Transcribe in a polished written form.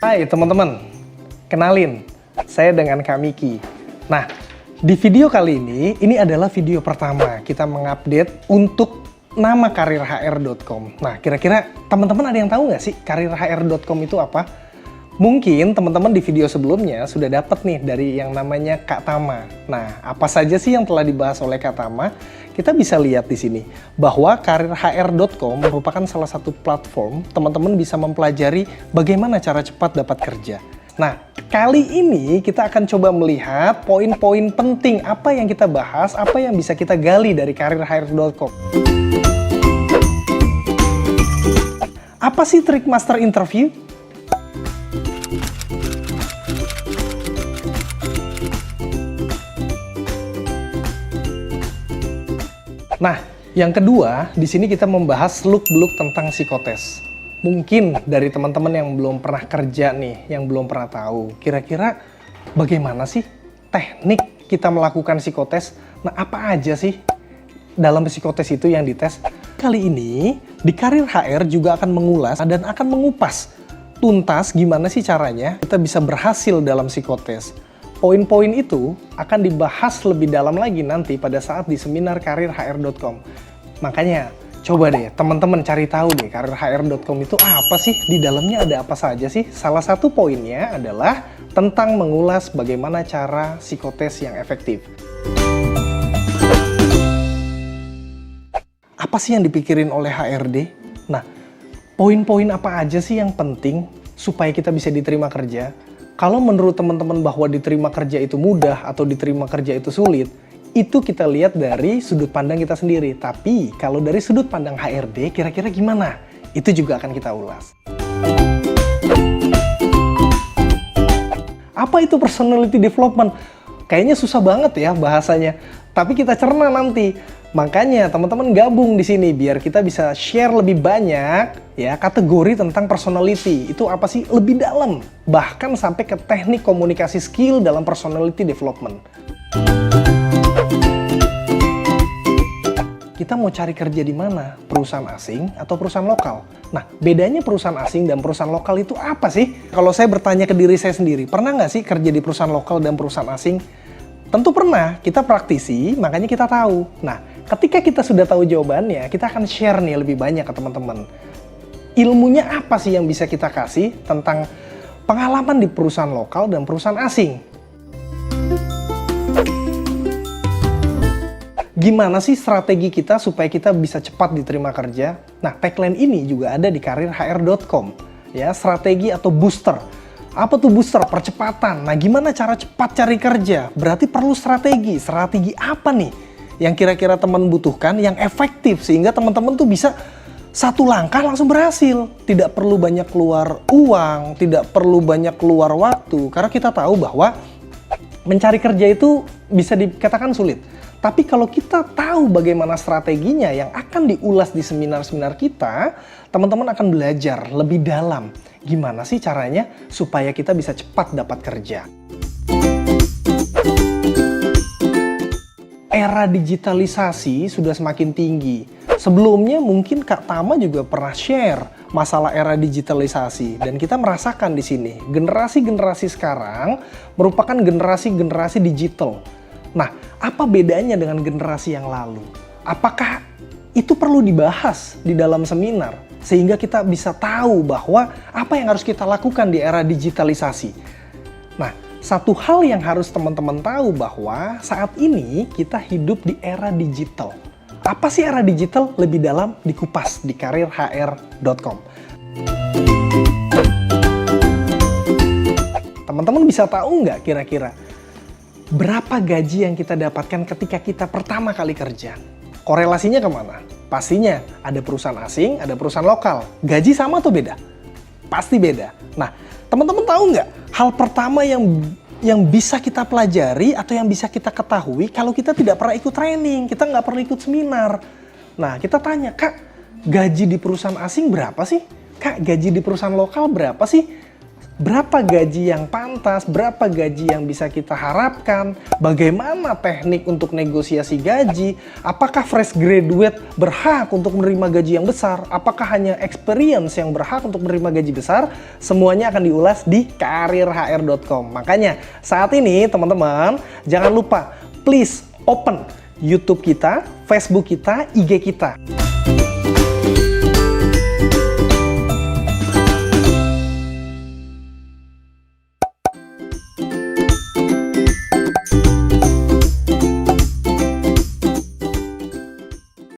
Hai teman-teman, kenalin, saya dengan Kak Miki. Nah, di video kali ini adalah video pertama kita mengupdate untuk nama karirhr.com. Nah, kira-kira teman-teman ada yang tahu nggak sih karirhr.com itu apa? Mungkin teman-teman di video sebelumnya sudah dapat nih dari yang namanya Kak Tama. Nah, apa saja sih yang telah dibahas oleh Kak Tama? Kita bisa lihat di sini bahwa karirhr.com merupakan salah satu platform teman-teman bisa mempelajari bagaimana cara cepat dapat kerja. Nah, kali ini kita akan coba melihat poin-poin penting apa yang kita bahas, apa yang bisa kita gali dari karirhr.com. Apa sih trik master interview? Nah, yang kedua, di sini kita membahas seluk-beluk tentang psikotes. Mungkin dari teman-teman yang belum pernah kerja nih, yang belum pernah tahu, kira-kira bagaimana sih teknik kita melakukan psikotes? Nah, apa aja sih dalam psikotes itu yang dites? Kali ini, di Karir HR juga akan mengulas dan akan mengupas tuntas gimana sih caranya kita bisa berhasil dalam psikotes. Poin-poin itu akan dibahas lebih dalam lagi nanti pada saat di seminar karirhr.com. Makanya, coba deh teman-teman cari tahu nih karirhr.com itu apa sih? Di dalamnya ada apa saja sih? Salah satu poinnya adalah tentang mengulas bagaimana cara psikotes yang efektif. Apa sih yang dipikirin oleh HRD? Nah, poin-poin apa aja sih yang penting supaya kita bisa diterima kerja? Kalau menurut teman-teman bahwa diterima kerja itu mudah atau diterima kerja itu sulit, itu kita lihat dari sudut pandang kita sendiri. Tapi kalau dari sudut pandang HRD, kira-kira gimana? Itu juga akan kita ulas. Apa itu personality development? Kayaknya susah banget ya bahasanya. Tapi kita cerna nanti. Makanya teman-teman gabung di sini biar kita bisa share lebih banyak ya kategori tentang personality. Itu apa sih? Lebih dalam. Bahkan sampai ke teknik komunikasi skill dalam personality development. Kita mau cari kerja di mana? Perusahaan asing atau perusahaan lokal? Nah, bedanya perusahaan asing dan perusahaan lokal itu apa sih? Kalau saya bertanya ke diri saya sendiri, pernah nggak sih kerja di perusahaan lokal dan perusahaan asing? Tentu pernah, kita praktisi, makanya kita tahu. Nah, ketika kita sudah tahu jawabannya, kita akan share nih lebih banyak ke teman-teman. Ilmunya apa sih yang bisa kita kasih tentang pengalaman di perusahaan lokal dan perusahaan asing? Gimana sih strategi kita supaya kita bisa cepat diterima kerja? Nah, tagline ini juga ada di karirhr.com. Ya, strategi atau booster. Apa tuh booster? Percepatan. Nah, gimana cara cepat cari kerja? Berarti perlu strategi. Strategi apa nih yang kira-kira teman butuhkan, yang efektif, sehingga teman-teman tuh bisa satu langkah langsung berhasil. Tidak perlu banyak keluar uang, tidak perlu banyak keluar waktu. Karena kita tahu bahwa mencari kerja itu bisa dikatakan sulit. Tapi kalau kita tahu bagaimana strateginya yang akan diulas di seminar-seminar kita, teman-teman akan belajar lebih dalam. Gimana sih caranya supaya kita bisa cepat dapat kerja? Era digitalisasi sudah semakin tinggi. Sebelumnya mungkin Kak Tama juga pernah share masalah era digitalisasi dan kita merasakan di sini generasi-generasi sekarang merupakan generasi-generasi digital. Nah, apa bedanya dengan generasi yang lalu? Apakah itu perlu dibahas di dalam seminar sehingga kita bisa tahu bahwa apa yang harus kita lakukan di era digitalisasi? Nah, satu hal yang harus teman-teman tahu bahwa saat ini kita hidup di era digital. Apa sih era digital? Lebih dalam dikupas di karirhr.com. Teman-teman bisa tahu nggak kira-kira berapa gaji yang kita dapatkan ketika kita pertama kali kerja? Korelasinya kemana? Pastinya ada perusahaan asing, ada perusahaan lokal. Gaji sama atau beda? Pasti beda. Nah, teman-teman tahu nggak hal pertama yang bisa kita pelajari atau yang bisa kita ketahui kalau kita tidak pernah ikut training, kita nggak pernah ikut seminar. Nah, kita tanya, Kak, gaji di perusahaan asing berapa sih? Kak, gaji di perusahaan lokal berapa sih? berapa gaji yang pantas, berapa gaji yang bisa kita harapkan, bagaimana teknik untuk negosiasi gaji, apakah fresh graduate berhak untuk menerima gaji yang besar, apakah hanya experience yang berhak untuk menerima gaji besar, semuanya akan diulas di karirhr.com. Makanya saat ini teman-teman jangan lupa please open YouTube kita, Facebook kita, IG kita.